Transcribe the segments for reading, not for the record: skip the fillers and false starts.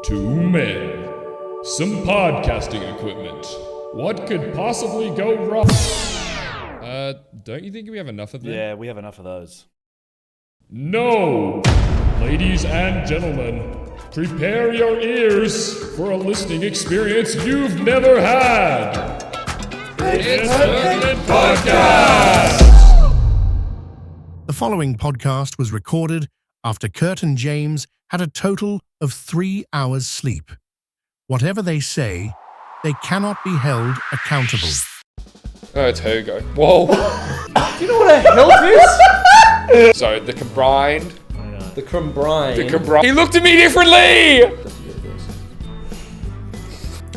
Two men. Some podcasting equipment. What could possibly go wrong? Don't you think we have enough of them? Yeah, we have enough of those. No! Ladies and gentlemen, prepare your ears for a listening experience you've never had. It's Pertinent Podcast! The following podcast was recorded after Kurt and James had a total of 3 hours sleep. Whatever they say, they cannot be held accountable. Oh, it's Hugo. Whoa. Do you know what a help is? So, the combined. The combined. He looked at me differently!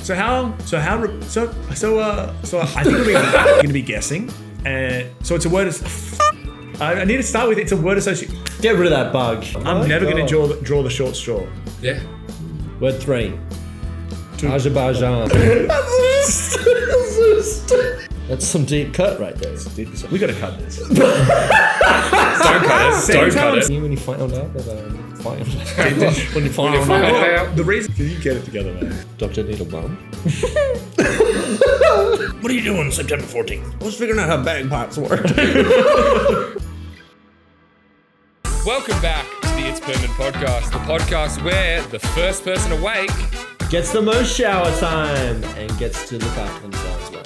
So I think we're going to be guessing. So it's a word. I need to start with it's a word association. Get rid of that bug. I'm never going to draw the short straw. Yeah. Word 3. Azerbaijan. That's some deep cut right there. We got to cut this. Don't cut it. Don't cut it. When you found out that When you find out. The reason you get it together, man. Dr. Needle Bum. What are you doing September 14th? I was figuring out how bagpipes work. Welcome back to the It's Pertinent Podcast, the podcast where the first person awake Gets the most shower time and gets to look after themselves well.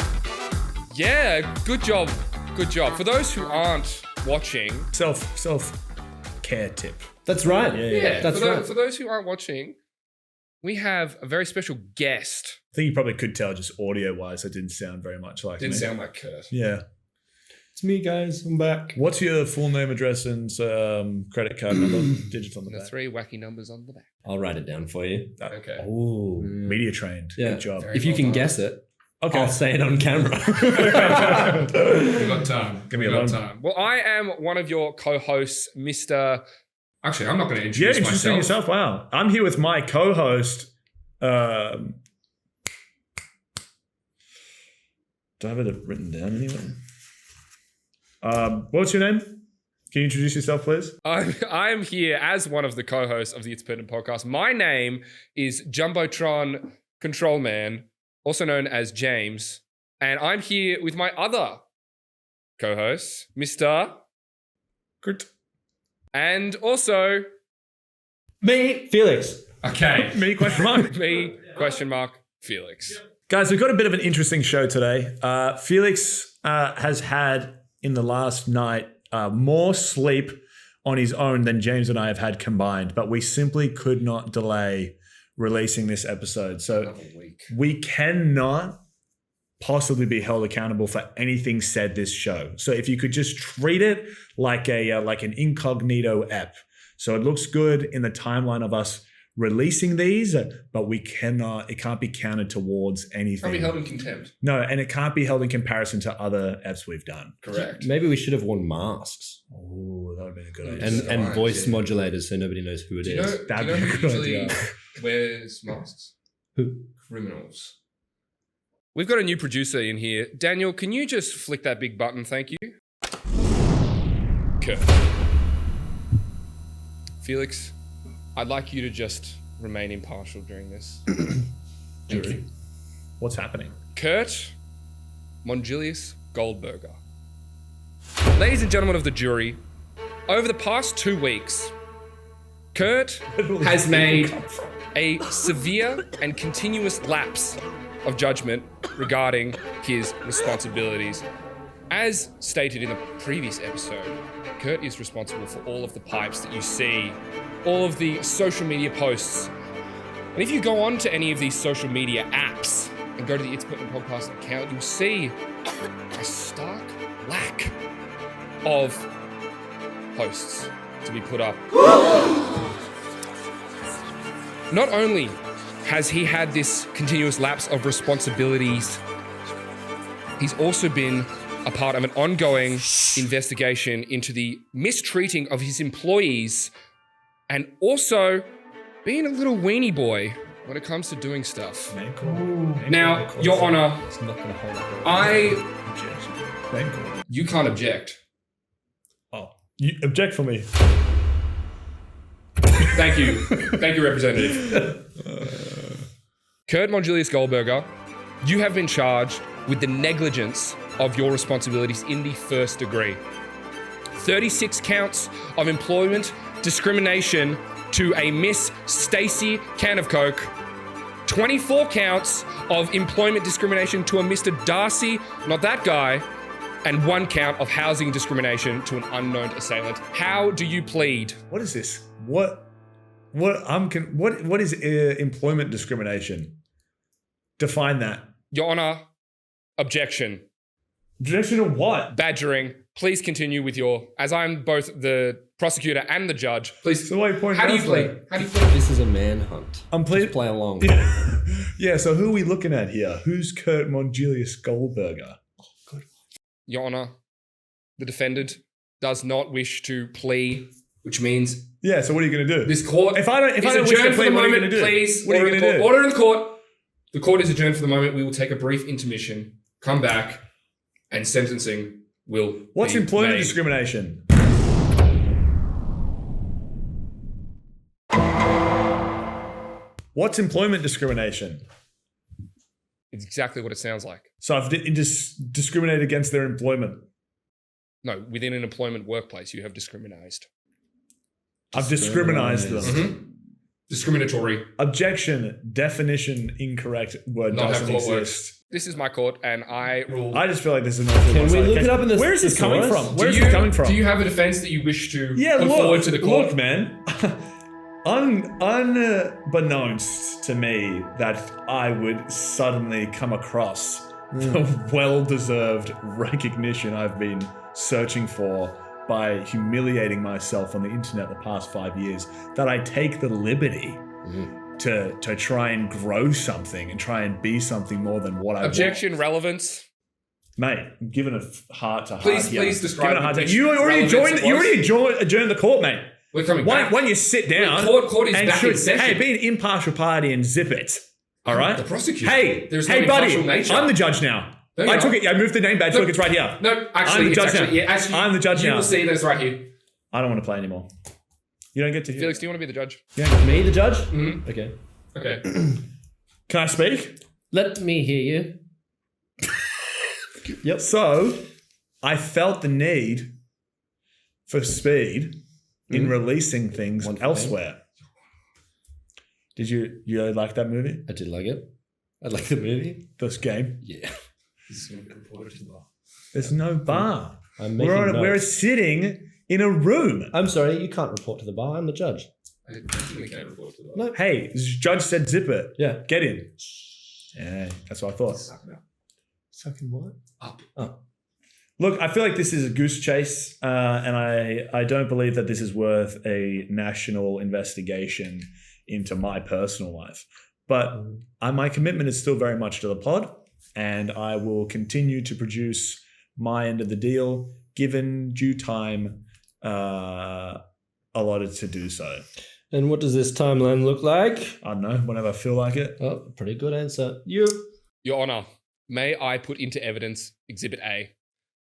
Yeah, good job. Good job. For those who aren't watching, Self-care tip. That's right. yeah, That's right. for those who aren't watching, we have a very special guest. I think you probably could tell just audio-wise it didn't sound very much like Didn't me. sound like Kurt. Yeah. It's me, guys. I'm back. What's your full name, address, and credit card number? Digits on the The back. 3 wacky numbers on the back. I'll write it down for you. Okay. Ooh, media trained. Yeah. Good job. If you can guess it, Okay. I'll say it on camera. We got time. Give me We a got long time. Well, I am one of your co-hosts, Mr. Actually, I'm not going to Yeah, introduce introducing myself. yourself. Wow. I'm here with my co-host. Do I have it written down anyway? What's your name? Can you introduce yourself, please? I'm here as one of the co-hosts of the It's Pertinent Podcast. My name is Jumbotron Control Man, also known as James, and I'm here with my other co-host, Mr. Kurt. And also Me, Felix. okay, Me, question mark. me question mark Felix. Guys, we've got a bit of an interesting show today. Felix has had in the last night more sleep on his own than James and I have had combined, but we simply could not delay releasing this episode. So Another week. we cannot possibly be held accountable for anything said this show. So if you could just treat it like an incognito app. So it looks good in the timeline of us releasing these, but it can't be counted towards anything. Can't be held in contempt. No, and it can't be held in comparison to other apps we've done. Correct. Maybe we should have worn masks Oh, that would have been a good idea. and Right, voice yeah. modulators so nobody knows who it Do you know, is. That'd do you know be a who good usually idea. wears masks? Who? Criminals. We've got a new producer in here. Daniel, can you just flick that big button? Thank you. Kurt. Felix, I'd like you to just remain impartial during this. Thank you. What's happening? Kurt Monjulius Goldberger. Ladies and gentlemen of the jury, over the past 2 weeks, Kurt has made a severe and continuous lapse of judgment regarding his responsibilities. As stated in the previous episode, Kurt is responsible for all of the pipes that you see, all of the social media posts. And if you go on to any of these social media apps and go to the It's Pertinent Podcast account, you'll see a stark lack of posts to be put up. Not only has he had this continuous lapse of responsibilities, he's also been a part of an ongoing investigation into the mistreating of his employees and also being a little weenie boy when it comes to doing stuff. Now, Your Honor, It's not going to hold up. you can't object. Oh, you object for me. Thank you. Thank you, Representative. Kurt Monjulius Goldberger, you have been charged with the negligence of your responsibilities in the first degree. 36 counts of employment discrimination to a Miss Stacy Can of Coke. 24 counts of employment discrimination to a Mr. Darcy, not that guy, and 1 count of housing discrimination to an unknown assailant. How do you plead? What is this? What is employment discrimination? Define that. Your Honor, objection. Objection to what? Badgering. Please continue with your, as I'm both the prosecutor and the judge, please. So wait, point How do you out plead? that. How do you plead? This is a manhunt. I'm Just play along. Yeah, so who are we looking at here? Who's Kurt Monjulius Goldberger? Your Honor, the defendant does not wish to plea, which means Yeah, so what are you going to do? this court If I don't wish to adjourned for plea, the what are you moment. going to do? Please, What are you order in going the to court. do? Order in the court. The court is adjourned for the moment. We will take a brief intermission, come back, and sentencing will What's be employment made. discrimination? What's employment discrimination? It's exactly what it sounds like. So I've discriminated against their employment. No, within an employment workplace, you have discriminated. I've discriminated them. Mm-hmm. Discriminatory. Objection. Definition incorrect. Word Not how doesn't court exist. works. This is my court, and I rule. I just feel like this is an awful Can we one-sided look case. it up in the Where is this coming thesaurus? from? Where is this coming from? Do you have a defense that you wish to Yeah, put look, forward to the court? look, man. Unbeknownst to me that I would suddenly come across the well-deserved recognition I've been searching for by humiliating myself on the internet the past 5 years, that I take the liberty to try and grow something and try and be something more than what I Objection, relevance. Mate, I'm giving a heart to heart. Please here. describe Giving a heart to- which You already relevance it was. adjourned the court, mate. We're coming Why back. don't you sit down? Court is and back in should- session. Hey, be an impartial party and zip it. All right. The prosecutor. Hey, There's no hey, buddy. impartial nature. I'm the judge now. No, you're I not. took it. I moved the name badge. Look, it's right here. No, I'm actually, the it's judge now. actually, yeah, actually, I'm the judge you now. will see that it's right here. I don't want to play anymore. You don't get to hear. Felix, do you want to be the judge? Me, the judge? Mhm. Okay. Okay. Can I speak? Let me hear you. Yep. So, I felt the need for speed in releasing things One for elsewhere. Did you like that movie? I did like it. I like the movie. This game? Yeah. There's no bar. I'm making notes. We're sitting in a room. I'm sorry, you can't report to the bar. I'm the judge. No. Hey, the judge said zip it. Yeah. Get in. Yeah, that's what I thought. Sucking what? Up. Oh. Look, I feel like this is a goose chase, and I don't believe that this is worth a national investigation into my personal life. But my commitment is still very much to the pod, and I will continue to produce my end of the deal, given due time allotted to do so. And what does this timeline look like? I don't know, whenever I feel like it. Oh, pretty good answer. You. Your Honor, may I put into evidence Exhibit A,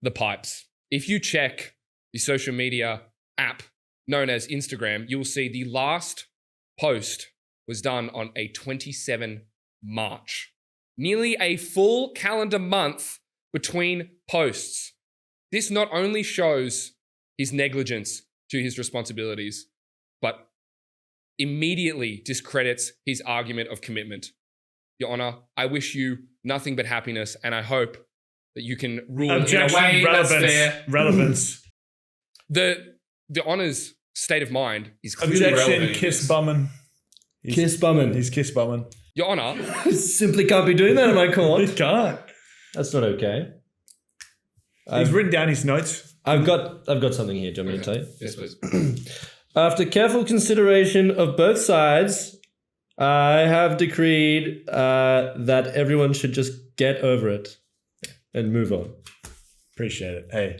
the pipes. If you check the social media app known as Instagram, you will see the last post was done on a 27 March. Nearly a full calendar month between posts. This not only shows his negligence to his responsibilities, but immediately discredits his argument of commitment. Your Honor, I wish you nothing but happiness, and I hope that you can rule Objection, in a way relevance, that's fair. relevance. The Honor's state of mind is clearly Objection, relevant in kiss this. bumming. Kiss bumming. He's kiss bumming. Your Honor, Simply can't be doing that in my He court. can't. That's not okay. He's written down his notes. I've got something here. Do you want me to tell you? yes, please. After careful consideration of both sides, I have decreed that everyone should just get over it and move on. Appreciate it. Hey,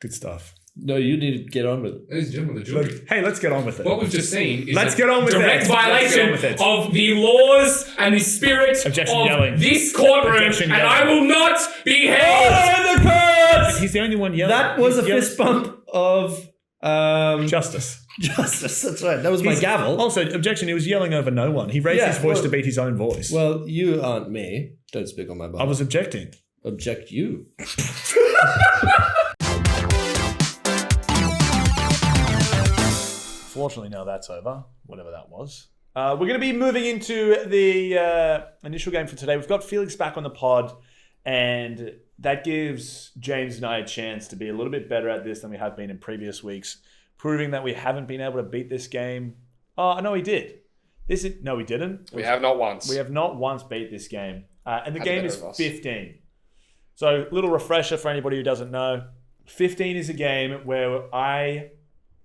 good stuff. No, you need to get on with it. Ladies and gentlemen, the jury. Hey, let's get on with it. What we've just seen is Let's a get on with direct it. Let's get violation on with it. of the laws and the spirit Objection, of yelling. this courtroom, Objection, and yelling. I will not be held. In the court! He's the only one yelling. That was a He's yelling. fist bump of Justice. Justice, that's right. That was my gavel. Also, objection, he was yelling over no one. He raised his voice to beat his own voice. Well, you aren't me. Don't speak on my behalf. I was objecting. Object you. Fortunately, now that's over. Whatever that was. We're going to be moving into the initial game for today. We've got Felix back on the pod, and that gives James and I a chance to be a little bit better at this than we have been in previous weeks, proving that we haven't been able to beat this game. Oh, no, we did. No, we didn't. We have not once. We have not once beat this game. And the game is 15. So, little refresher for anybody who doesn't know. 15 is a game where I,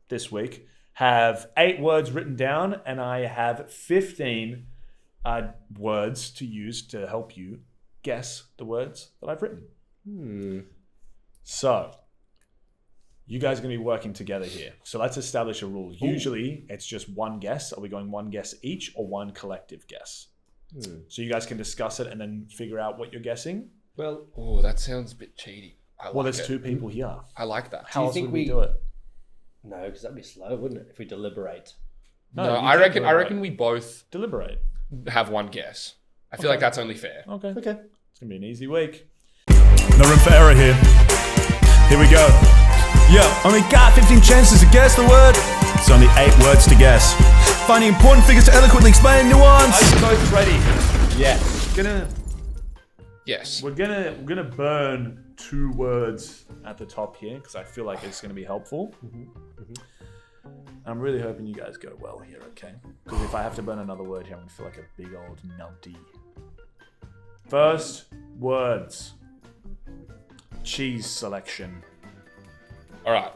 this week, have 8 words written down, and I have 15 words to use to help you guess the words that I've written. So, you guys are going to be working together here. So let's establish a rule. Usually, it's just one guess. Are we going one guess each or one collective guess? So you guys can discuss it and then figure out what you're guessing. Well, Oh, that sounds a bit cheaty. There's 2 people here. I like that. How else think would we we- do it? no, because that'd be slow, wouldn't it? If we deliberate. No, you I can reckon deliberate. we both Deliberate. have one guess. I feel like that's only fair. Okay. Okay. It's going to be an easy week. No room for error here. Here we go. Yeah, only got 15 chances to guess the word. It's only 8 words to guess. Finding important figures to eloquently explain nuance. Are you both ready? Yes. Yes. We're gonna burn 2 words at the top here because I feel like it's gonna be helpful. I'm really hoping you guys go well here, okay? Because if I have to burn another word here, I'm gonna feel like a big old numpty. First words. Cheese selection. All right.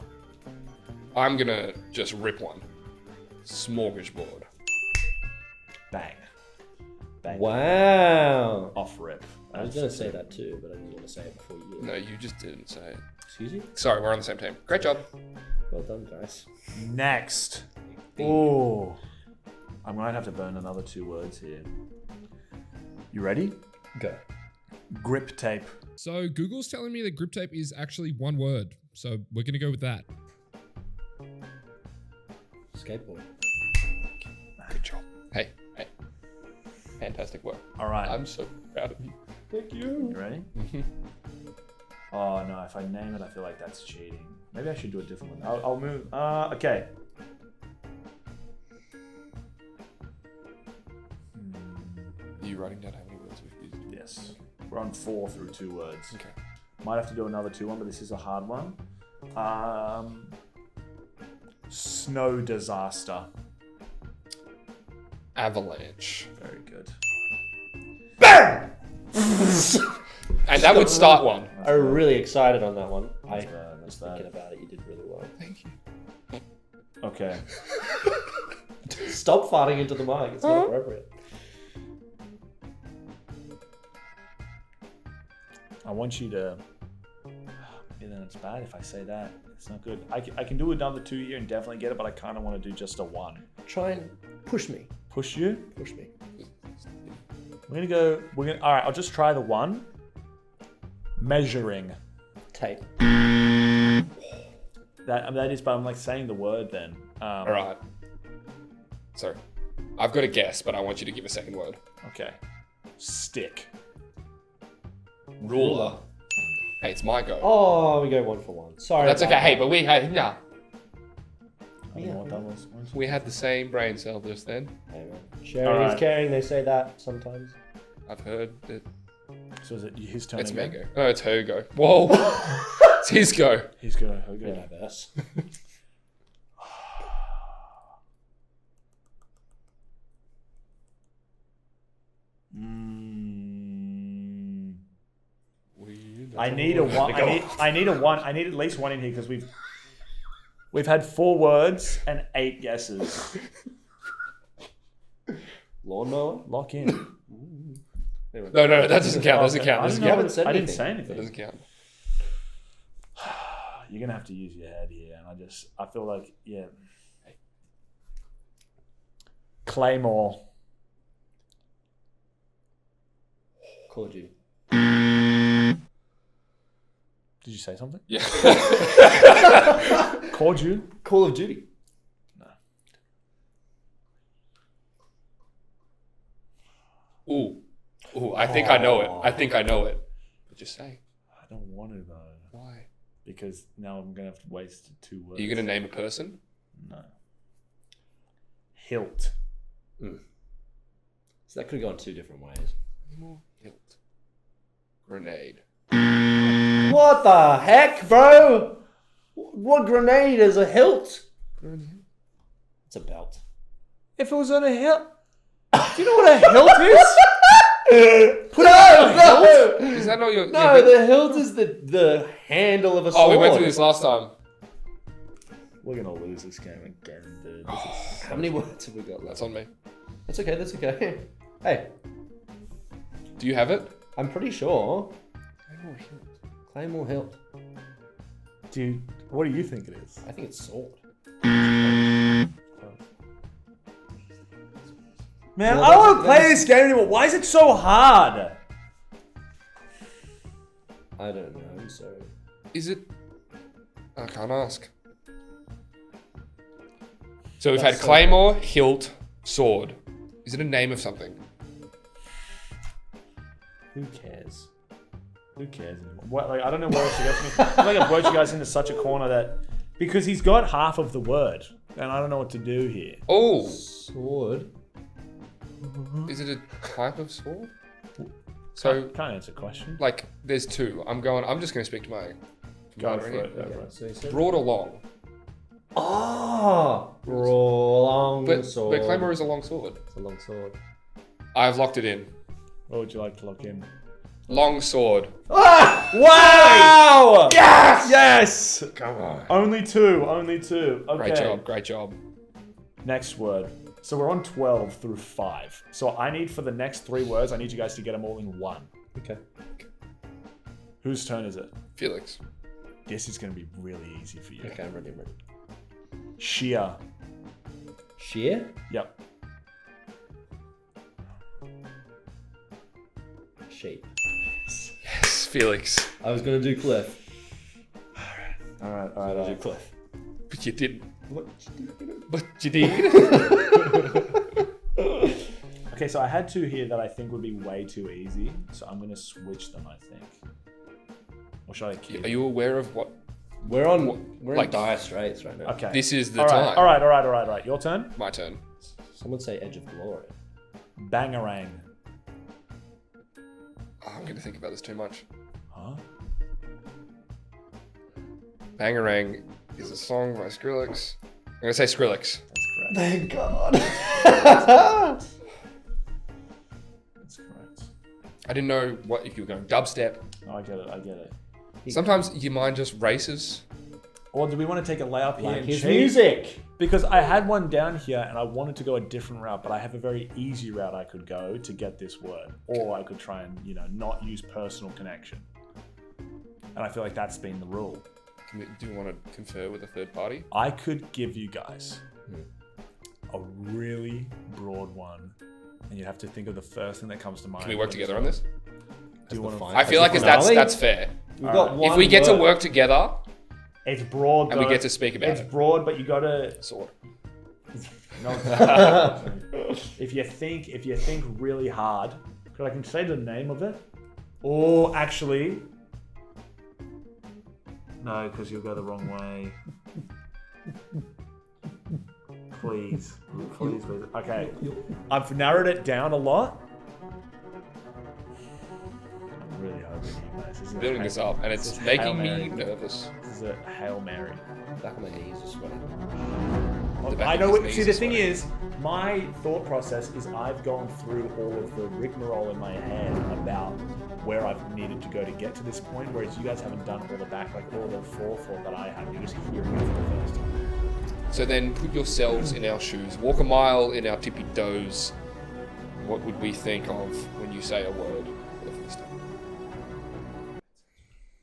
I'm going to just rip one. Smorgasbord. Bang. Bang. Wow. Off rip. I was going to say that too, but I didn't want to say it before you. No, you just didn't say it. Excuse you? Sorry, we're on the same team. Great job. Well done, guys. Next. Oh. I might have to burn another 2 words here. You ready? Go. Grip tape. So Google's telling me that grip tape is actually one word. So we're going to go with that. Skateboard. Good job. Hey. Fantastic work. All right. I'm so proud of you. Thank you. You ready? Oh no, if I name it, I feel like that's cheating. Maybe I should do a different one. I'll move. Okay. Are you writing down how many words we've used? Yes. We're on 4 through 2 words. Okay. Might have to do another 2 one, but this is a hard one. Snow disaster. Avalanche. Very good. And that would start one. I'm really excited on that one. I That's was bad. thinking about it. You did really well. Thank you. Okay. Stop farting into the mic. It's not appropriate. I want you to. Maybe then it's bad if I say that. It's not good. I can do another 2 here and definitely get it, but I kind of want to do just a 1. Try and push me. Push you? Push me. We're gonna go. All right. I'll just try the 1. Measuring. Tape. That is, but I'm like saying the word then. All right. So, I've got a guess, but I want you to give a second word. Okay. Stick. Ruler. Hey, it's my go. Oh, we go 1 for 1. Sorry. That's about okay. Hey, that. but we had I don't know what that was. we had the same brain cell just then. Hey, man. Sharing Alright. is caring. They say that sometimes. I've heard that So is it his turn it's me again? go. Oh, it's her go. Whoa. It's his go. He's gonna. He'll Very go. diverse. I need a 1. I need a 1. I need at least 1 in here because we've had 4 words and 8 guesses. Lawnmower? Lock in. No, that doesn't count. That doesn't count. I That doesn't didn't know- count. said I didn't anything. say That anything. doesn't count. You're gonna have to use your head here, and I feel like, yeah. Claymore. Call of Duty. Did you say something? Yeah. Called you? Call of Duty. Ooh, I think I know it. I think I know it. But just say. I don't want to though. Why? Because now I'm gonna have to waste 2 words. Are you going to name a person? No. Hilt. So that could have gone 2 different ways. Hilt. Grenade. What the heck, bro? What grenade is a hilt? It's a belt. If it was on a hilt. Do you know what a hilt is? Put it on a hilt. Is that not your... No, your the hilt is the handle of a sword. Oh, we went through this last time. We're gonna lose this game again, dude. How many words have we got left? That's on me. That's okay, that's okay. Hey, Do you have it? I'm pretty sure. Claymore hilt. Dude, what do you think it is? I think it's sword. Man, Well, I don't want to that's- play this game anymore. Why is it so hard? I don't know, I'm sorry. Is it... I can't ask. So we've had claymore, hilt, sword. Is it a name of something? Who cares? Who cares anymore? What, like, I don't know where else to go from here. I feel like I've worked you guys into such a corner that... Because he's got half of the word. And I don't know what to do here. Oh! Sword? Is it a type of sword? So, Can't answer a question. like, there's 2. I'm just going to speak to my... Go mother for here. it. Go for it. So you said... Broad or long? Oh! Long But sword. claymore is a long sword. It's a long sword. I've locked it in. What would you like to lock in? Long sword. Wow! Yes! Yes! Come on. Only 2. Only 2. Okay. Great job. Great job. Next word. So we're on 12 through 5. So I need for the next 3 words, I need you guys to get them all in 1. Okay. Whose turn is it? Felix. This is going to be really easy for you. Okay, I'm ready. Shear. Shear? Yep. Shape. Yes, Felix. I was gonna do Cliff. All right. I was gonna do Cliff. But you didn't. What? But you did. Okay, so I had 2 here that I think would be way too easy. So I'm going to switch them, I think. Or should I keep? Are you aware of what? We're in like- dire straits right now. Okay. This is the all right, time. All right. Your turn. My turn. Some would say Edge of Glory. Bangarang. Oh, I'm going to think about this too much. Huh? Bangarang is a song by Skrillex. I'm going to say Skrillex. That's correct. Thank God. That's correct. I didn't know what if you were going dubstep. Oh, I get it. Sometimes your mind just races. Or do we want to take a layup here Like and his cheat? music. Because I had one down here and I wanted to go a different route, but I have a very easy route I could go to get this word. Or I could try and, not use personal connection. And I feel like that's been the rule. Do you want to confer with a third party? I could give you guys a really broad one, and you'd have to think of the first thing that comes to mind. Can we work together on this? Do you want to? I feel like that's fair. We've got one If we get to word. work together It's broad, and we though. get to speak about It's it. broad, but you gotta. Sword. No, if you think really hard, because I can say the name of it, or actually, no, because you'll go the wrong way. Please. Okay, I've narrowed it down a lot. I'm really hoping you guys. Building this up, and it's making me nervous. This is a Hail Mary. Back on my knees are sweating. The back I of know. his See, knees the is thing sweating. is, my thought process is I've gone through all of the rigmarole in my head about where I've needed to go to get to this point, whereas you guys haven't done all the back, like all the forethought that I have. You're just hearing it for the first time. So then put yourselves in our shoes. Walk a mile in our tippy toes. What would we think of when you say a word for the first time?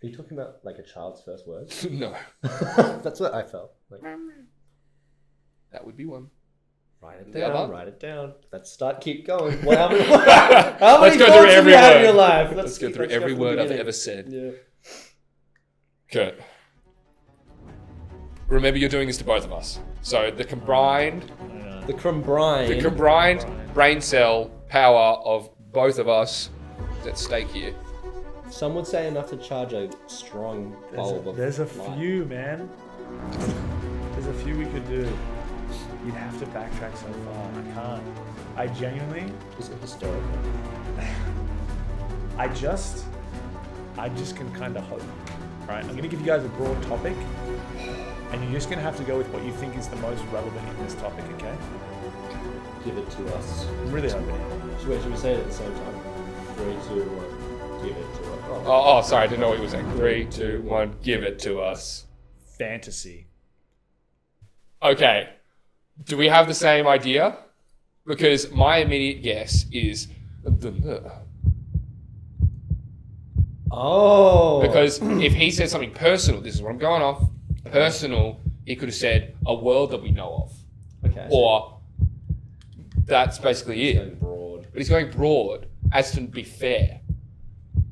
Are you talking about like a child's first word? No. That's what I felt. Like, That would be one. write it The down. other? Write it down. Let's start. Keep going. What happened? How Let's many go thoughts through have every you had in word. your life? Let's go through let's every from the word I've beginning. ever said. Yeah. Kurt. Remember, you're doing this to both of us. So the combined brain cell power of both of us is at stake here. Some would say enough to charge a strong bulb of There's a light. few, man. There's a few we could do. You'd have to backtrack so far. I can't. I genuinely, Is it historical? I just can kind of hope. Right? I'm gonna give you guys a broad topic, and you're just gonna have to go with what you think is the most relevant in this topic. Okay? Give it to us. I'm really hoping. Should we say it at the same time? 3, 2, 1. Give it to us. Oh, sorry, I didn't know what you were saying. 3, 2, 1, give it to us. Fantasy. Okay. Do we have the same idea? Because my immediate guess is Oh. because if he said something personal, this is what I'm going off. Personal, he could have said a world that we know of. Okay. Or that's basically Going it. broad. But he's going broad as to be fair.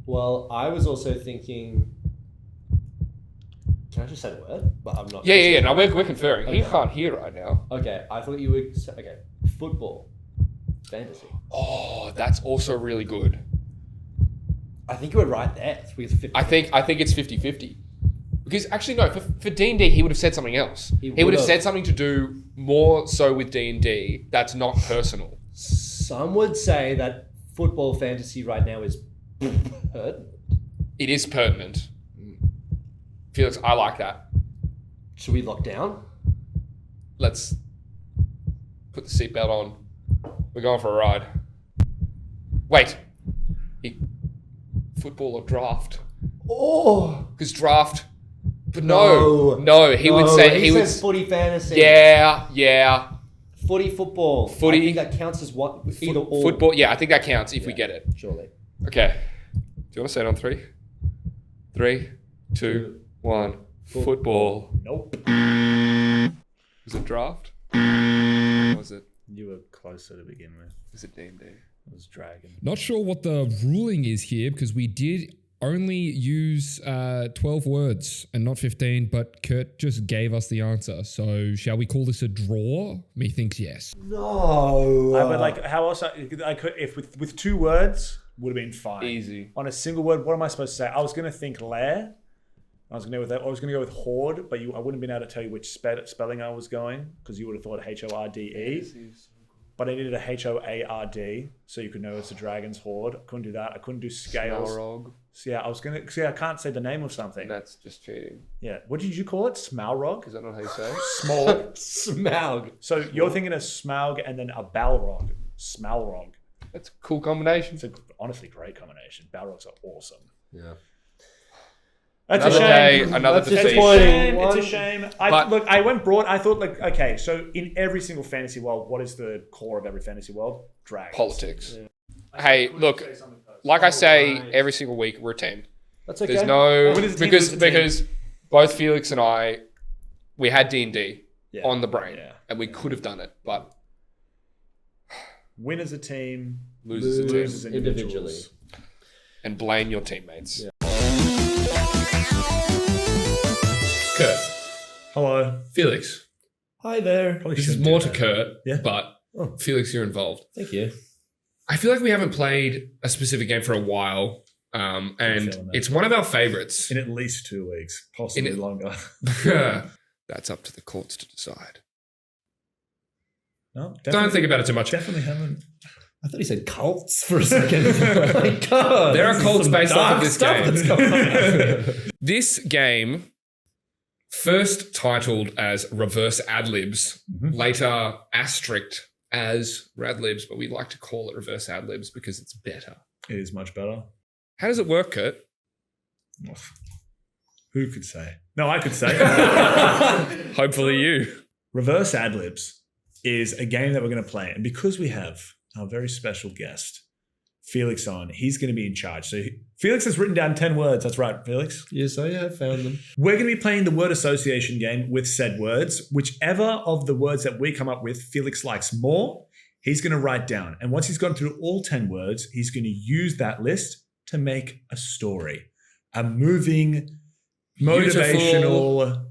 Well, I was also thinking. Can I just say the word? But I'm not. Yeah. No, we're conferring. He Okay. can't hear right now. Okay, I thought you would say. Okay, football, fantasy. Oh, that's also really good. I think you were right there. It's because 50. I think it's 50-50. Because actually, no, for D&D, he would have said something else. He would have would've. said something to do more so with D&D that's not personal. Some would say that football fantasy right now is pertinent. It is pertinent. Felix, I like that. Should we lock down? Let's put the seatbelt on. We're going for a ride. Wait. Football or draft? Oh Because draft... But no, he would say... He says footy fantasy. Yeah. Footy football. Footy. I think that counts as what? Either or. Football, yeah, I think that counts if we get it. Surely. Okay. Do you want to say it on 3? 3, 2, 1. Football. Nope. Was it draft? Or was it You were closer to begin with. D&D? It was dragon. Not sure what the ruling is here because we did only use 12 words and not 15, but Kurt just gave us the answer. So shall we call this a draw? Methinks yes. No. But like, how else? I could, if with 2 words, would have been fine. Easy. On a single word, what am I supposed to say? I was gonna think lair. I was gonna go with horde, but I wouldn't have been able to tell you which spelling I was going because you would have thought HORDE. But I needed a HOARD so you could know it's a dragon's horde. I couldn't do that. I couldn't do scales. Smalrog. So yeah, I was gonna. See, I can't say the name of something. That's just cheating. Yeah. What did you call it? Smalrog? Is that not how you say it? Small. Smaug. So you're thinking of Smaug and then a Balrog. Smalrog. That's a cool combination. It's a honestly great combination. Balrogs are awesome. Yeah. That's Another a shame. day, another That's It's a defeat. disappointing. shame. It's a One- shame. But- Look, I went broad. I thought like, okay, so in every single fantasy world, what is the core of every fantasy world? Dragons. Politics. Hey, look, like I say every single week, we're a team. That's okay. There's no When is the team, who's the team? because both Felix and I, we had D&D Yeah. on the brain, Yeah. and we could have done it, but Win as a team, losers a lose team. as individuals. And blame your teammates. Yeah. Kurt, Hello. Felix, Hi there. Probably this is shouldn't more do to that. Kurt, Yeah. but Oh. Felix, you're involved. Thank you. I feel like we haven't played a specific game for a while, feeling and that. it's one of our favorites. In at least 2 weeks, possibly In it- longer. That's up to the courts to decide. No, Don't think about it too much. Definitely haven't. I thought he said cults for a second. Oh my God. There are this is cults some based off of dark this stuff game. that's going on. This game, first titled as Reverse Adlibs, later asterisked as Radlibs, but we like to call it Reverse Adlibs because it's better. It is much better. How does it work, Kurt? Who could say? No, I could say. Hopefully you. Reverse Adlibs is a game that we're going to play. And because we have our very special guest, Felix, on, he's going to be in charge. So Felix has written down 10 words. That's right, Felix. Yes, I have found them. We're going to be playing the word association game with said words. Whichever of the words that we come up with, Felix likes more, he's going to write down. And once he's gone through all 10 words, he's going to use that list to make a story, a moving Motivational,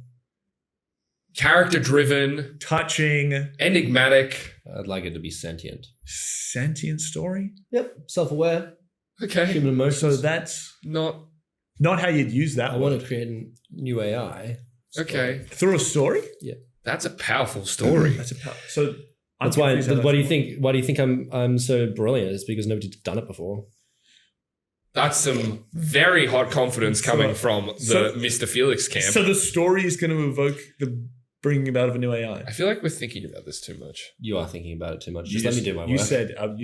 character-driven, touching, enigmatic. I'd like it to be sentient. sentient story. Yep. Self-aware. Okay. Human emotions. So that's Not not how you'd use that I word. want to create a new AI. okay. Through a story. That's a powerful story. That's a so. I'm That's why. confused how Why do you that's- think? Why do you think I'm so brilliant? It's because nobody's done it before. That's some very hot confidence coming from the Mr. Felix camp. So the story is going to evoke the bringing about of a new AI. I feel like we're thinking about this too much. You are thinking about it too much. Just let me do my work. You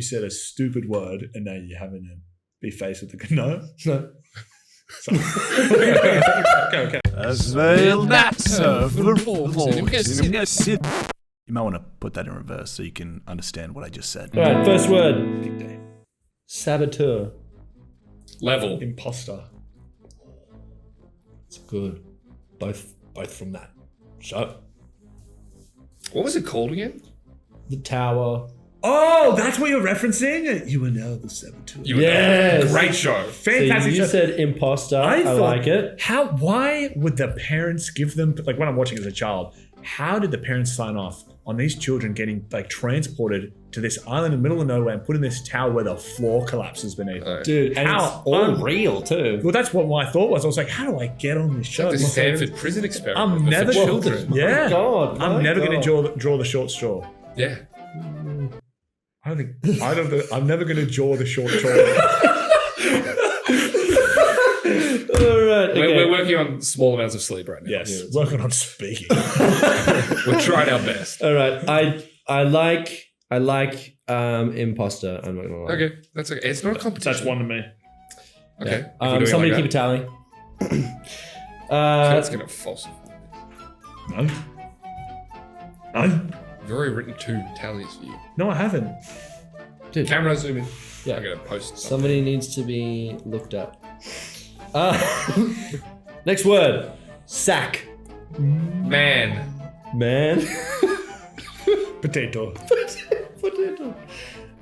said a stupid word, and now you're having to be faced with the no. No. Okay. You might want to put that in reverse so you can understand what I just said. All right. First word. Saboteur. Level. Imposter. It's good. Both from that show. What was it called again? The Tower. Oh, that's what you're referencing? You are now the saboteur. Yes. Great show. So Fantastic. you show. said imposter. I thought, like it. Why would the parents give them, like when I'm watching as a child, how did the parents sign off on these children getting like transported to this island in the middle of nowhere and put in this tower where the floor collapses beneath? Dude, and How it's all real too. Well, that's what my thought was. I was like, how do I get on this show? The My Stanford parents- prison experiment. I'm but never for children. Yeah. God, I'm my never going God. to draw the short straw. Yeah. I'm never going to draw the short straw. All right. Okay. We're working on small amounts of sleep right now. Yes, working on speaking. We're trying our best. All right. I like imposter. I'm not gonna lie. Okay, that's okay. It's not a competition. That's one to me. Okay. If we're doing it Somebody like keep a tally. That's gonna falsify. No. No. You've already written 2 tallies for you. No, I haven't. Dude, Camera zoom in. Yeah. I'm gonna post something. somebody needs to be looked at. Next word. Sack. Man. Man. Potato. Potato.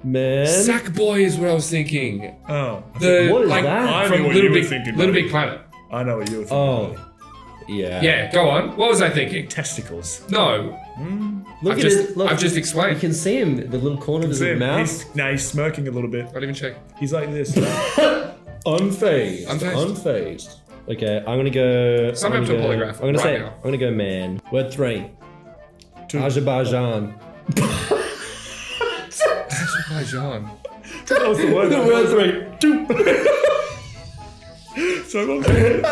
Man. Sack boy is what I was thinking. Oh. The What is like that? I from knew what Little you were Big thinking, Little buddy. Big Planet. I know what you were thinking. Oh. Yeah. Yeah, go on. What was I thinking? Testicles. No. Look I've at just it. Look, I've just you explained. can see him. The little corner of his See him? mouth. He's smirking a little bit. Not even check. He's like this. Unfazed. Unfazed. Okay, I'm gonna go. Sum I'm up to a gonna go- polygraph I'm gonna right say. now. I'm gonna go man. Word 3. 2. Azerbaijan. Azerbaijan. That was the word. Word 3. So what was it?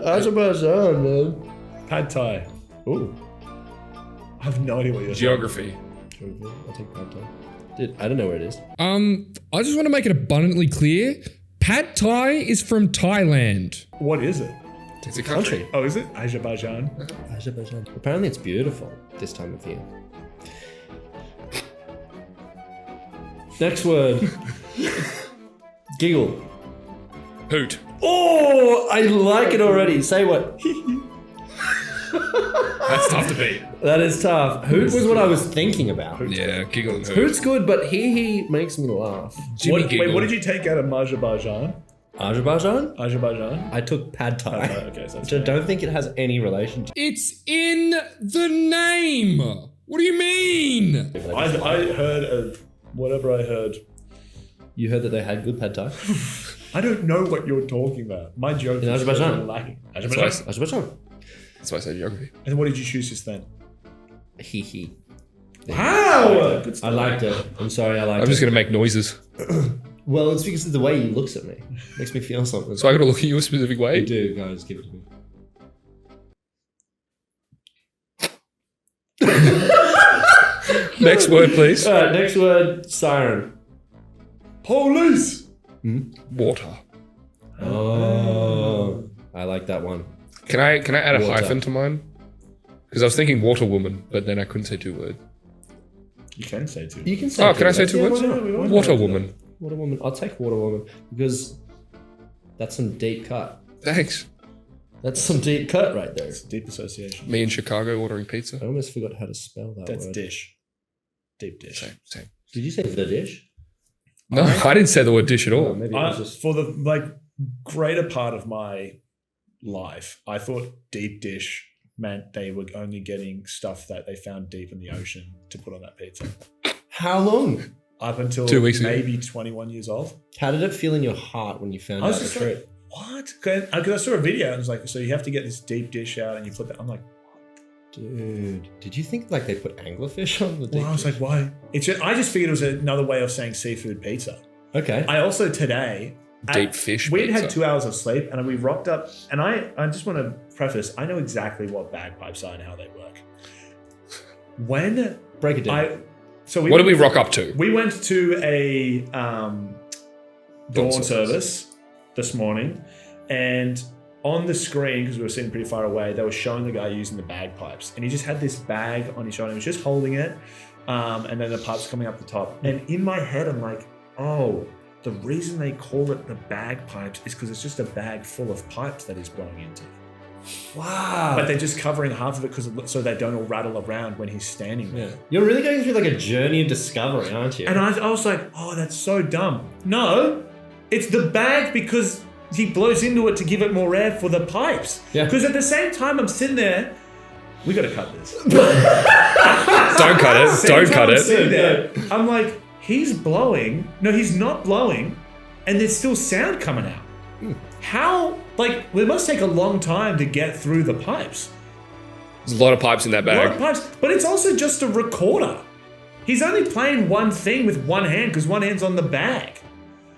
Azerbaijan, man. Pad Thai. Ooh. I have no idea what you're saying. Geography. I'll take pad thai. Dude, I don't know where it is. I just want to make it abundantly clear. Pad Thai is from Thailand. What is it? It's a country. Oh, is it? Azerbaijan. Azerbaijan. Apparently it's beautiful this time of year. Next word. Giggle. Hoot. Oh, I like it already. Say what? That's tough to beat. That is tough. Hoot was what I was thinking about. Yeah, giggle and hoot. Hoot's good, but he makes me laugh. Jimmy Giggle. Wait, what did you take out of Azerbaijan? Azerbaijan? Azerbaijan? I took pad thai, Okay, so which I don't think it has any relation to. It's in the name. What do you mean? I heard whatever I heard. You heard that they had good pad thai? I don't know what you're talking about. My joke In is Azerbaijan? lacking. That's why I Azerbaijan. Azerbaijan. That's why I said geography. And what did you choose just then? He. How? Good I stuff. liked it. I'm sorry, I liked I'm it. just gonna make noises. Well, it's because of the way he looks at me. Makes me feel something. So I gotta look at you a specific You way. do, guys, give it to me. Next word, please. All right, next word, siren. Police. Water. Oh, I like that one. Can I add a Water. hyphen to mine? Because I was thinking water woman, but then I couldn't say 2 words. You can say two. You can say. Oh, can I say 2 Yeah, words? why not? Why not? Water woman. Water woman. I'll take water woman because that's some deep cut. Thanks. That's some deep cut right there. Deep association. Me in Chicago ordering pizza. I almost forgot how to spell that That's word. dish. Deep dish. Same. Did you say the dish? No, I didn't say the word dish at all. Maybe it was just For the greater part of my life, I thought deep dish meant they were only getting stuff that they found deep in the ocean to put on that pizza. how long? Up until 2 weeks ago. maybe 21 years old. How did it feel in your heart when you found I was out the just truth? like, what? Because I saw a video and it was like, so you have to get this deep dish out and you put that. I'm like, Dude, did you think like they put anglerfish on the deep well, I was dish? like, why? I just figured it was another way of saying seafood pizza. Okay. I also today Deep fish We'd pizza. had 2 hours of sleep and we rocked up. And I just want to preface, I know exactly what bagpipes are and how they work. When Break it down. What did we rock up to? We went to a dawn service this morning, and on the screen, because we were sitting pretty far away, they were showing the guy using the bagpipes, and he just had this bag on his shoulder. He was just holding it, and then the pipes coming up the top. And in my head, I'm like, oh, the reason they call it the bagpipes is because it's just a bag full of pipes that he's blowing into. Wow. But they're just covering half of it so they don't all rattle around when he's standing there. Yeah. You're really going through like a journey of discovery, aren't you? And I was like, oh, that's so dumb. No, it's the bag because he blows into it to give it more air for the pipes. Yeah. Because at the same time, I'm sitting there, we got to cut this. Don't cut it. Same Don't time cut I'm it. sitting there, I'm like, he's blowing. No, he's not blowing. And there's still sound coming out. How? Like, it must take a long time to get through the pipes. There's a lot of pipes in that A lot of bag. pipes, but it's also just a recorder. He's only playing one thing with one hand because one hand's on the bag.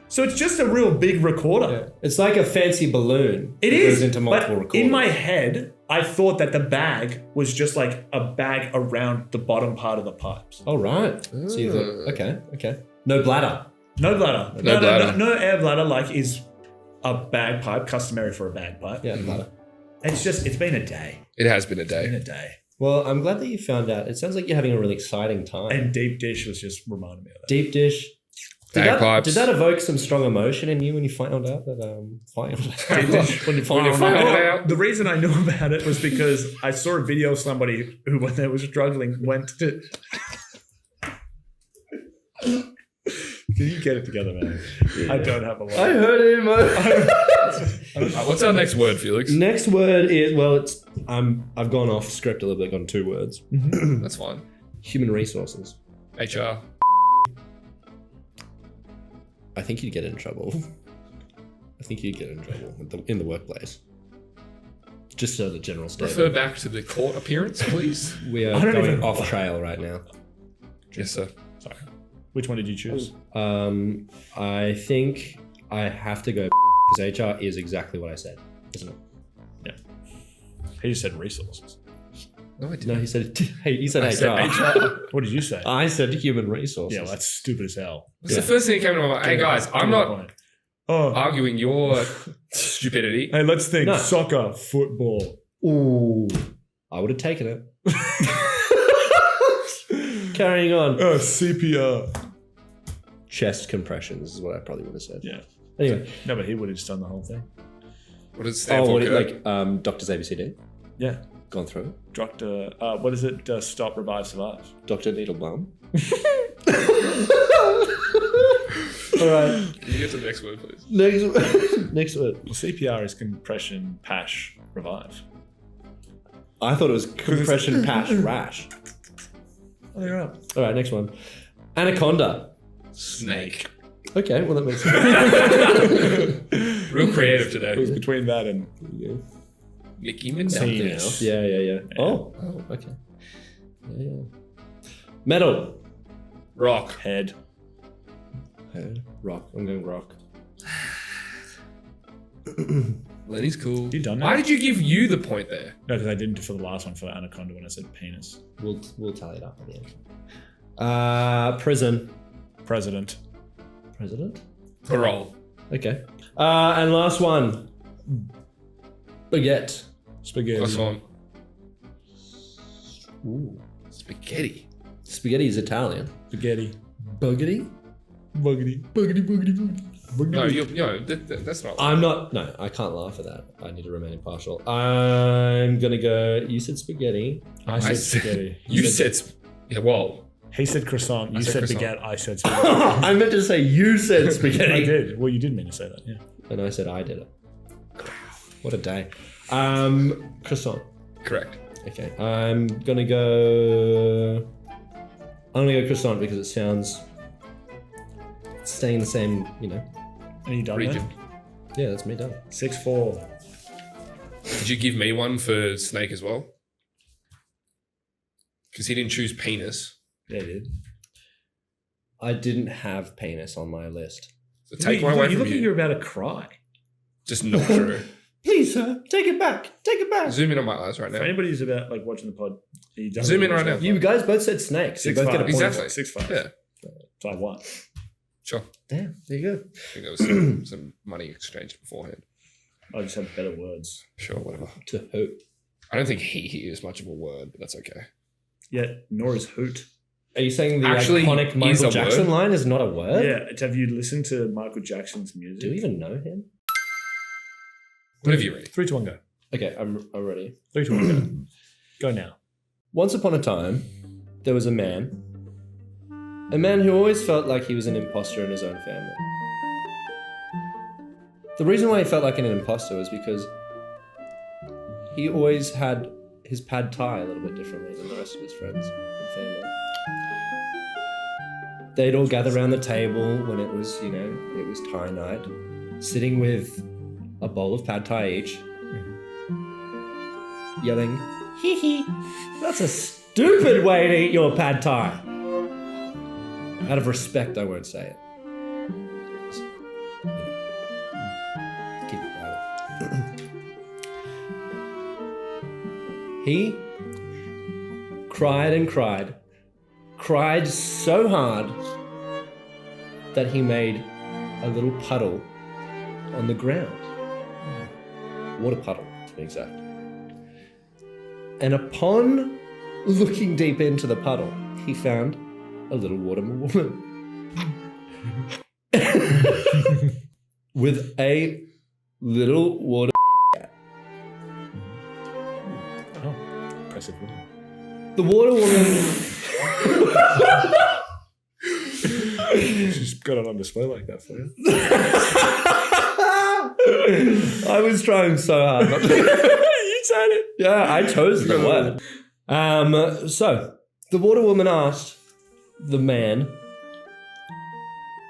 So it's just a real big recorder. Yeah. It's like a fancy balloon. It that is. goes into multiple but recorders. in my head, I thought that the bag was just like a bag around the bottom part of the pipes. Oh, right. So you thought, okay. No bladder. No bladder. No bladder. No air bladder like is a bagpipe, customary for a bagpipe. Yeah, bladder. It's been a day. It has been a It's been day. a day. Well, I'm glad that you found out. It sounds like you're having a really exciting time. And deep dish was just reminding me of that. Deep dish. Bagpipes. Did that evoke some strong emotion in you when you found out that when you found out? The reason I knew about it was because I saw a video of somebody who, when they were struggling, went to. Can you get it together, man? Yeah. I don't have a lot. I heard him. What's our next word, Felix? Next word is it's I've gone off script a little bit. Gone 2 words. That's fine. Human resources. HR. I think you'd get in trouble. In the workplace. Just so the general Refer statement. back to the court appearance, please. We are I don't going even- off trail right now. Yes, sir. Sorry. Which one did you choose? I think I have to go because HR is exactly what I said, isn't it? He just said resources. No, I didn't. No, he said I HR. said HR. What did you say? I said human resources. Yeah, well, that's stupid as hell. That's the first thing that came to my mind. Hey, guys, I'm not Oh, arguing your stupidity. hey, let's think. No. Soccer, football. Ooh, I would have taken it. Carrying on. CPR. Chest compressions is what I probably would have said. Yeah. Anyway. No, but he would have just done the whole thing. What does it stand for? Kurt? Doctor's ABCD. Yeah. Gone through it. Doctor, what is it? Stop, revive, survive. Dr. Needlebaum. All right. Can you get to the next word, please? Next word. Well, CPR is compression, pash, revive. I thought it was compression pash rash. Oh, you're up. All right, next one. Anaconda. Snake. Okay, well that makes sense. Real creative It was today. between that and Nicki Minaj. Something else. Yeah. Oh, okay. Yeah. Metal. Rock. head. Rock. I'm going rock. Lenny's cool. You done that? Why did you give you the point there? No, because I didn't for the last one for the anaconda when I said penis. We'll tally it up at the end. Prison. President. President? Parole. Okay. And last one. Baguette. Spaghetti. Last one. Ooh. Spaghetti. Spaghetti is Italian. Spaghetti. Buggety? Buggity. Buggity, buggity, buggity. No, that's not. I'm not. No, I can't laugh at that. I need to remain impartial. I'm gonna go. You said spaghetti. I said spaghetti. You said. Yeah, well, He said croissant. You said said croissant. baguette. I said spaghetti. I meant to say you said spaghetti. I did. Well, you did mean to say that. Yeah. And I said I did it. What a day. Croissant. Correct. Okay. I'm gonna go croissant because it sounds staying the same, you know. Are you done Region. Yeah, that's me done. 6-4. Did you give me one for snake as well? Because he didn't choose penis. Yeah, you did. I didn't have penis on my list. So take one away You from look like you. you're about to cry. Just not true. Please, sir, take it back. Take it back. Zoom in on my eyes right For now. anybody who's about like watching the pod, you don't Zoom in really right now. You guys both said snake, so you both get a point. Exactly. 6-5. Yeah. So I won. Sure. Damn, there you go. I think there was some money exchanged beforehand. I just had better words. Sure, whatever. To who? I don't think he is much of a word, but that's okay. Yeah, nor is hoot. Are you saying the Actually, iconic is Michael a Jackson word. line is not a word? Yeah, have you listened to Michael Jackson's music? Do you even know him? Whatever you read. 3, 2, 1, go. Okay, I'm ready. 3, 2, 1, go. Go now. Once upon a time, there was a man who always felt like he was an imposter in his own family. The reason why he felt like an imposter was because he always had his pad thai a little bit differently than the rest of his friends and family. They'd all gather around the table when it was, you know, it was Thai night, sitting with a bowl of pad thai each, yelling, hee hee, that's a stupid way to eat your pad thai. Out of respect, I won't say it. Keep it private. He cried and cried so hard that he made a little puddle on the ground. Water puddle, to be exact. And upon looking deep into the puddle, he found a little water woman with a little water. Oh, impressive woman. The water woman. She's got it on display like that for you. I was trying so hard. Not to... You said it. Yeah, I chose the word. So the water woman asked the man,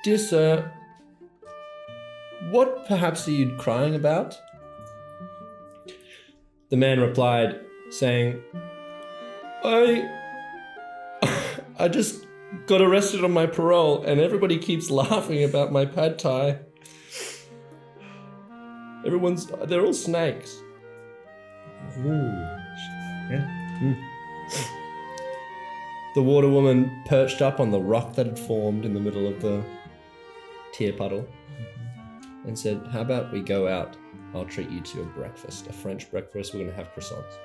"Dear sir, what perhaps are you crying about?" The man replied, saying, I just got arrested on my parole and everybody keeps laughing about my pad thai. They're all snakes. Yeah. The water woman perched up on the rock that had formed in the middle of the tear puddle and said, "How about we go out? I'll treat you to a breakfast, a French breakfast. We're going to have croissants.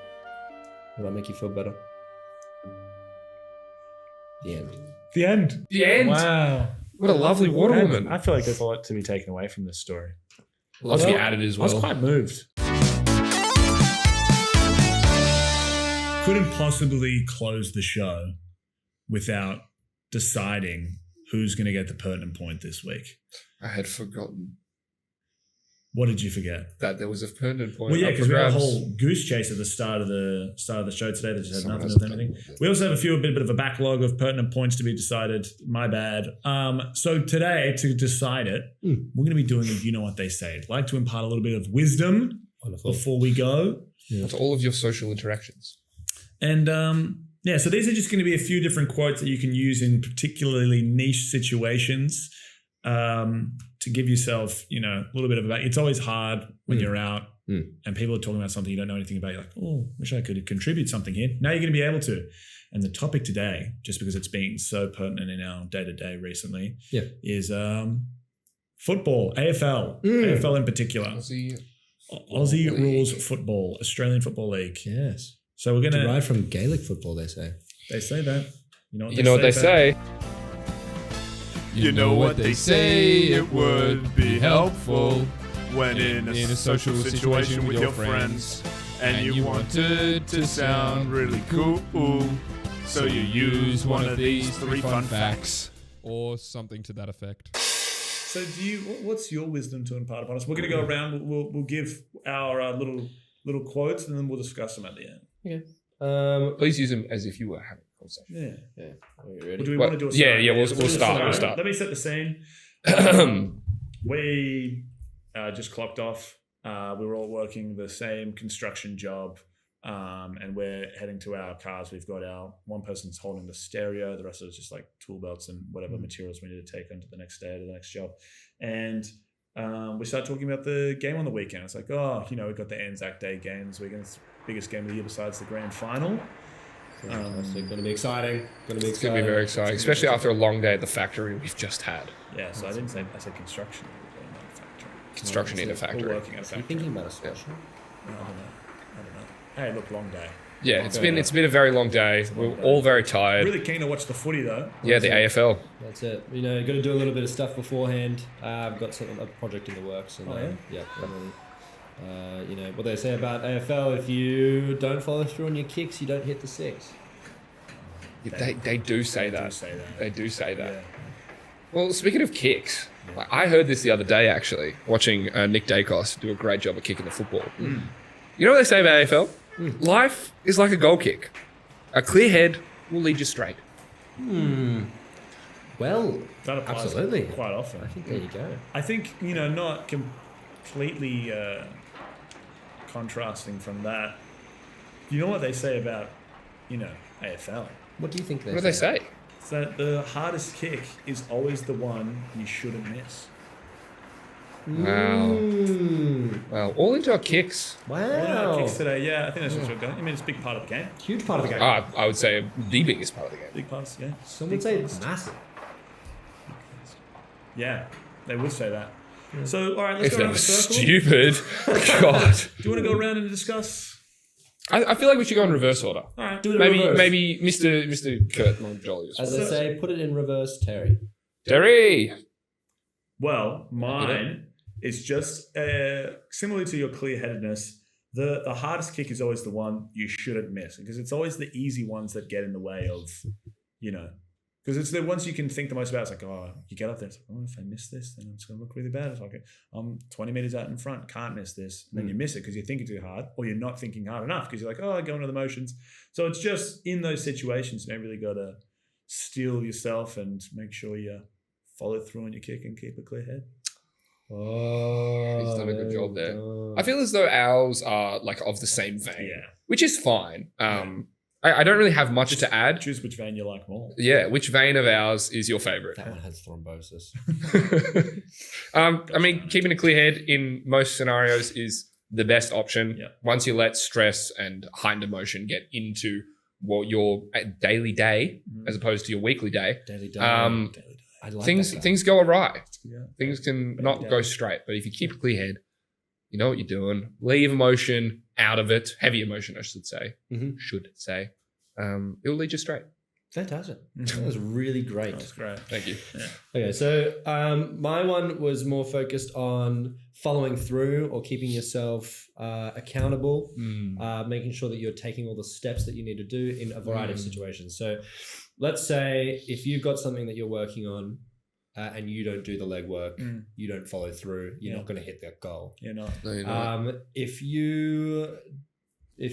Will that make you feel better?" The end. The end. The end. Wow. What a lovely water I woman. feel like there's a lot to be taken away from this story. Lots to be added as I was well. quite moved. Couldn't possibly close the show without deciding who's going to get the pertinent point this week. I had forgotten What did you forget? that there was a pertinent point. Well, yeah, up because for we had a grabs. wole goose chase at the start of the show today that just had Someone nothing has with a anything. pertinent. We also have a bit of a backlog of pertinent points to be decided. My bad. So today, to decide it, we're going to be doing a You Know What They Say. I'd like to impart a little bit of wisdom before we go. That's all of your social interactions. And so these are just going to be a few different quotes that you can use in particularly niche situations to give yourself, a little bit of a. It's always hard when you're out and people are talking about something you don't know anything about. You're like, oh, wish I could contribute something here. Now you're going to be able to. And the topic today, just because it's been so pertinent in our day-to-day recently, is football, AFL, AFL in particular. Aussie rules football, Australian Football League. Yes. So we're going to. Derived from Gaelic football, they say. They say that. You know what they say? You know what they say, it would be helpful when in a social situation with your friends and you wanted to sound really cool. So you use one of these 3 fun facts. Or something to that effect. So what's your wisdom to impart upon us? We're going to go around. We'll give our little quotes, and then we'll discuss them at the end. Okay. Please use them as if you were having a conversation. Yeah. Are you Or ready? do we want to do a Yeah, scenario? we'll do a start, scenario. we'll start. Let me set the scene. We just clocked off. We were all working the same construction job, and we're heading to our cars. We've got one person's holding the stereo, the rest of it's just like tool belts and whatever materials we need to take onto the next day to the next job. And we start talking about the game on the weekend. It's like, we've got the Anzac Day games. It's the biggest game of the year besides the grand final. Going to be exciting. It's going to be very exciting, especially after a long day at the factory we've just had. Yeah, so I said construction. Construction in a We're factory. working at a Are you factory. thinking about a solution? I don't know. Hey, look, long day. Yeah, it's been a very long day. We're all very tired. Really keen to watch the footy though. Yeah, the AFL. That's it. Got to do a little bit of stuff beforehand. I've got a project in the works. And, yeah? What they say about AFL, if you don't follow through on your kicks, you don't hit the 6. They do say that. They do say that. Yeah. Well, speaking of kicks, I heard this the other day actually, watching Nick Dacos do a great job of kicking the football. You know what they say about AFL? Life is like a goal kick. A clear head will lead you straight. Well, That applies absolutely. quite often. I think there you go. I think, not completely contrasting from that. You know what they say about, AFL? What do you think What do they say? It's that the hardest kick is always the one you shouldn't miss. Wow. Wow. All into our kicks. Wow. Kicks today, yeah, I think that's what we're going. I mean, it's a big part of the game. Huge part of the game. I would say the biggest part of the game. Big parts, yeah. Some would say it's massive. Yeah, they would say that. So, all right, let's If go that around the was circle. stupid. God. Do you want to go around and discuss? I feel like we should go in reverse order. All right, do it in reverse. Maybe Mr. Kurt Monjolly. As I say, put it in reverse, Terry. Terry. Well, mine is just similar to your clear-headedness. The hardest kick is always the one you shouldn't miss because it's always the easy ones that get in the way of, because it's the ones you can think the most about. It's like, you get up there, it's like, if I miss this, then it's going to look really bad. It's like, I'm 20 meters out in front, can't miss this. And then you miss it because you're thinking too hard or you're not thinking hard enough because you're like, going to the motions. So it's just in those situations, you don't really got to steel yourself and make sure you follow through on your kick and keep a clear head. Oh, He's done a good job there. I feel as though ours are like of the same vein, which is fine. I don't really have much to add. Choose which vein you like more. Yeah, which vein of ours is your favorite? That one has thrombosis. I mean, keeping a clear head in most scenarios is the best option. Yeah. Once you let stress and heightened emotion get into your daily day as opposed to your weekly day, Daily day. I like things go awry. Yeah. Things can not go straight. But if you keep a clear head, you know what you're doing. Leave emotion out of it. Heavy emotion, I should say. It'll lead you straight. Fantastic. That was really great. That's great. Thank you. Yeah. Okay, so my one was more focused on following through or keeping yourself accountable, making sure that you're taking all the steps that you need to do in a variety of situations. So let's say if you've got something that you're working on and you don't do the legwork, you don't follow through, you're not going to hit that goal. You're not. No, you're not. If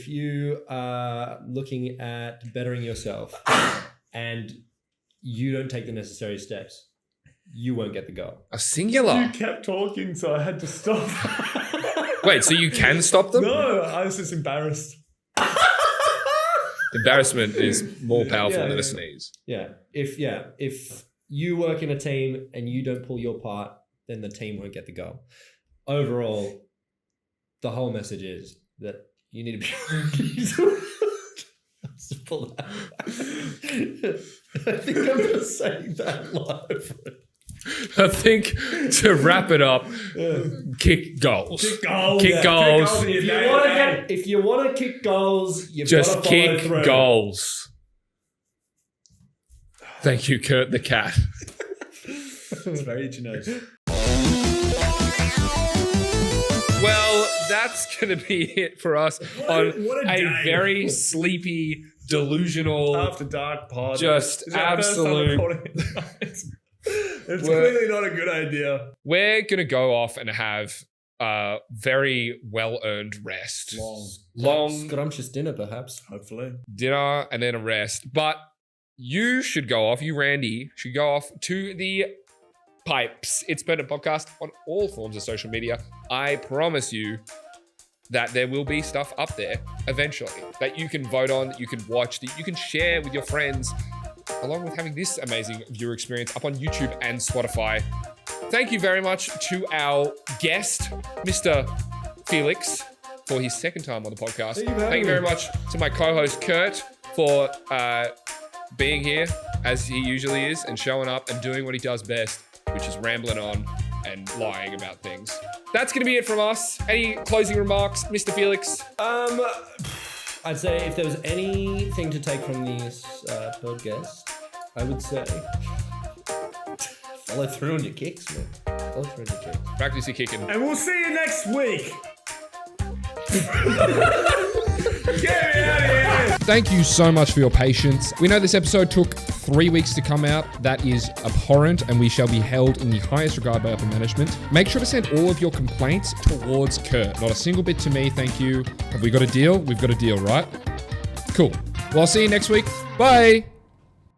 you are looking at bettering yourself and you don't take the necessary steps, you won't get the goal. A singular. You kept talking, so I had to stop. Wait, so you can stop them? No, I was just embarrassed. Embarrassment is more powerful than a sneeze. Yeah. If you work in a team and you don't pull your part, then the team won't get the goal. Overall, the whole message is that you need to be Just pull that back. I think I'm going to say that live. I think to wrap it up, kick goals. Kick goals. Kick goals. If you want to kick goals, you've got to Just follow kick through. goals. Thank you, Kurt the cat. It's very generous. Well, that's going to be it for us on what a day. very sleepy delusional. After Dark pod. Just Is our first time absolute- recording it? It's clearly not a good idea. We're going to go off and have a very well-earned rest. Long Scrumptious dinner, perhaps. Hopefully. dinner and then a rest. But you should go off, you Randy, should go off to the pipes. It's Pertinent Podcast on all forms of social media. I promise you that there will be stuff up there eventually that you can vote on, that you can watch, that you can share with your friends, along with having this amazing viewer experience up on YouTube and Spotify. Thank you very much to our guest, Mr. Felix, for his second time on the podcast. Thank you very much to my co-host, Kurt, for being here as he usually is and showing up and doing what he does best, which is rambling on and lying about things. That's going to be it from us. Any closing remarks, Mr. Felix? I'd say if there was anything to take from this podcast, I would say follow through on your kicks, man. Follow through on your kicks. Practice your kicking. And we'll see you next week. Get me out of here. Thank you so much for your patience. We know this episode took 3 weeks to come out. That is abhorrent, and we shall be held in the highest regard by upper management. Make sure to send all of your complaints towards Kurt. Not a single bit to me, thank you. Have we got a deal? We've got a deal, right? Cool. Well, I'll see you next week. Bye.